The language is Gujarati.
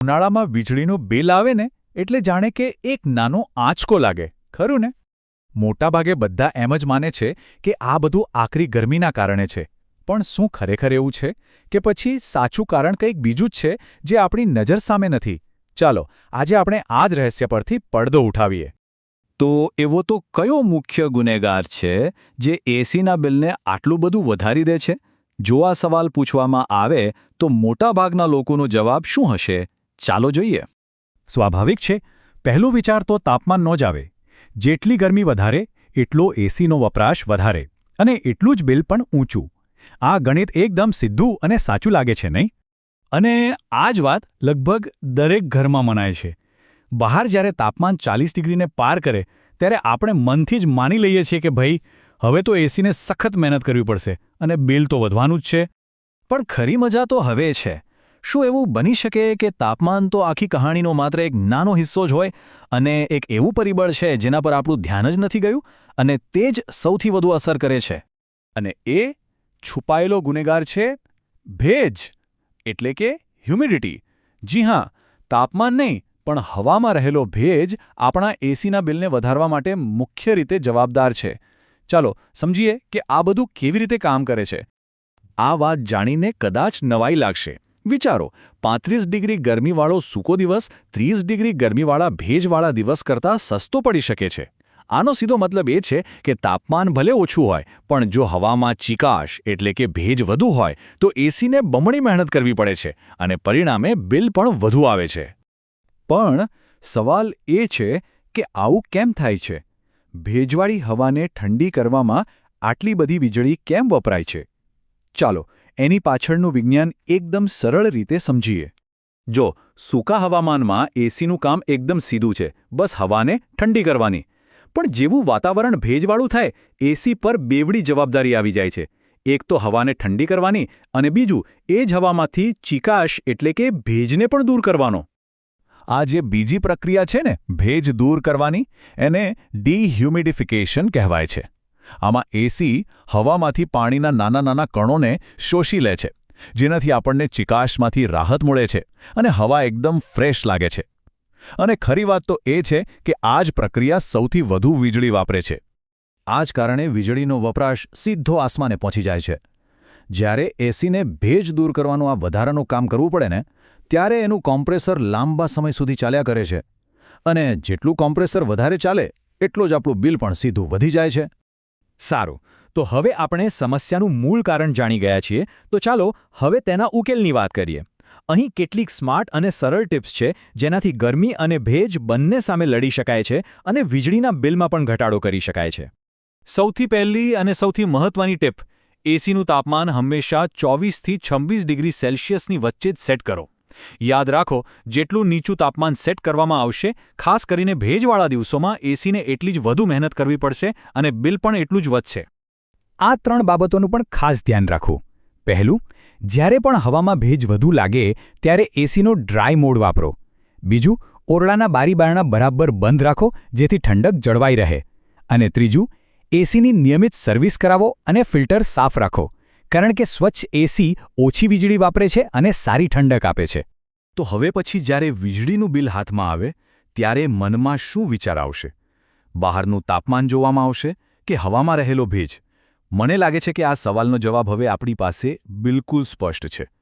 ઉનાળામાં વીજળીનું બિલ આવે ને એટલે જાણે કે એક નાનો આંચકો લાગે, ખરું ને? મોટાભાગે બધા એમ જ માને છે કે આ બધું આકરી ગરમીના કારણે છે. પણ શું ખરેખર એવું છે કે પછી સાચું કારણ કંઈક બીજું જ છે જે આપણી નજર સામે નથી? ચાલો આજે આપણે આ જ રહસ્ય પરથી પડદો ઉઠાવીએ. તો એવો તો કયો મુખ્ય ગુનેગાર છે જે એસીના બિલને આટલું બધું વધારી દે છે? જો આ સવાલ પૂછવામાં આવે તો મોટાભાગના લોકોનો જવાબ શું હશે? ચાલો જોઈએ. સ્વાભાવિક છે, પહેલો વિચાર તો તાપમાનનો જ આવે. જેટલી ગરમી વધારે એટલો એસીનો વપરાશ વધારે, અને એટલું જ બિલ પણ ઊંચું. આ ગણિત એકદમ સીધું અને સાચું લાગે છે, નહીં? અને આ જ વાત લગભગ દરેક ઘરમાં મનાય છે. બહાર જ્યારે તાપમાન 40 ડિગ્રીને પાર કરે ત્યારે આપણે મનથી જ માની લઈએ છીએ કે ભાઈ હવે તો એસીને સખત મહેનત કરવી પડશે અને બિલ તો વધવાનું જ છે. પણ ખરી મજા તો હવે છે. શું એવું બની શકે કે તાપમાન તો આખી કહાણીનો માત્ર એક નાનો હિસ્સો જ હોય અને એક એવું પરિબળ છે જેના પર આપણું ધ્યાન જ નથી ગયું અને તે જ સૌથી વધુ અસર કરે છે? અને એ છુપાયેલો ગુનેગાર છે ભેજ, એટલે કે હ્યુમિડિટી. જી હા, તાપમાન નહીં પણ હવામાં રહેલો ભેજ આપણા એસીના બિલને વધારવા માટે મુખ્ય રીતે જવાબદાર છે. ચાલો સમજીએ કે આ બધું કેવી રીતે કામ કરે છે. આ વાત જાણીને કદાચ નવાઈ લાગશે. વિચારો, 35 ડિગ્રી ગરમીવાળો સૂકો દિવસ 30 ડિગ્રી ગરમીવાળા ભેજવાળા દિવસ કરતાં સસ્તો પડી શકે છે. આનો સીધો મતલબ એ છે કે તાપમાન ભલે ઓછું હોય પણ જો હવામાં ચીકાશ એટલે કે ભેજ વધુ હોય તો એસીને બમણી મહેનત કરવી પડે છે અને પરિણામે બિલ પણ વધુ આવે છે. પણ સવાલ એ છે કે આવું કેમ થાય છે? ભેજવાળી હવાને ઠંડી કરવામાં આટલી બધી વીજળી કેમ વપરાય છે? ચાલો એની પાછળનું વિજ્ઞાન એકદમ સરળ રીતે સમજીએ. જો સૂકા હવામાનમાં એસીનું કામ એકદમ સીધું છે, બસ હવાને ઠંડી કરવાની. પણ જેવું વાતાવરણ ભેજવાળું થાય, એસી પર બેવડી જવાબદારી આવી જાય છે. એક તો હવાને ઠંડી કરવાની અને બીજું એ જ હવામાંથી ચીકાશ એટલે કે ભેજને પણ દૂર કરવાનો. આ જે બીજી પ્રક્રિયા છે ને ભેજ દૂર કરવાની, એને ડિહ્યુમિડિફિકેશન કહેવાય છે. આમાં એસી હવામાંથી પાણીના નાના નાના કણોને શોષી લે છે, જેનાથી આપણને ચીકાશમાંથી રાહત મળે છે અને હવા એકદમ ફ્રેશ લાગે છે. અને ખરી વાત તો એ છે કે આ જ પ્રક્રિયા સૌથી વધુ વીજળી વાપરે છે. આ જ કારણે વીજળીનો વપરાશ સીધો આસમાને પહોંચી જાય છે. જ્યારે એસીને ભેજ દૂર કરવાનું આ વધારાનું કામ કરવું પડે ને, ત્યારે એનું કોમ્પ્રેસર લાંબા સમય સુધી ચાલ્યા કરે છે. અને જેટલું કોમ્પ્રેસર વધારે ચાલે એટલો જ આપણું બિલ પણ સીધું વધી જાય છે. સારું, તો હવે આપણે સમસ્યાનું મૂળ કારણ જાણી ગયા છીએ, તો ચાલો હવે તેના ઉકેલની વાત કરીએ. અહીં કેટલીક સ્માર્ટ અને સરળ ટિપ્સ છે જેનાથી ગરમી અને ભેજ બંને સામે લડી શકાય છે અને વીજળીના બિલમાં પણ ઘટાડો કરી શકાય છે. સૌથી પહેલી અને સૌથી મહત્વની ટિપ, એસીનું તાપમાન હંમેશા 24થી 26 ડિગ્રી સેલ્સિયસની વચ્ચે જ સેટ કરો. યાદ રાખો, જેટલું નીચું તાપમાન સેટ કરવામાં આવશે, ખાસ કરીને ભેજવાળા દિવસોમાં એસીને એટલી જ વધુ મહેનત કરવી પડશે અને બિલ પણ એટલું જ વધશે. આ 3 બાબતોનું પણ ખાસ ધ્યાન રાખવું. પહેલું, જ્યારે પણ હવામાં ભેજ વધુ લાગે ત્યારે એસીનો ડ્રાય મોડ વાપરો. બીજું, ઓરડાના બારી-બારણા બરાબર બંધ રાખો જેથી ઠંડક જળવાઈ રહે. અને ત્રીજું, એસીની નિયમિત સર્વિસ કરાવો અને ફિલ્ટર સાફ રાખો, કારણ કે સ્વચ્છ એસી ઓછી વીજળી વાપરે છે અને સારી ઠંડક આપે છે. તો હવે પછી જ્યારે વીજળીનું બિલ હાથમાં આવે ત્યારે મનમાં શું વિચાર આવશે? બહારનું તાપમાન જોવામાં આવશે કે હવામાં રહેલો ભેજ? મને લાગે છે કે આ સવાલનો જવાબ હવે આપણી પાસે બિલકુલ સ્પષ્ટ છે.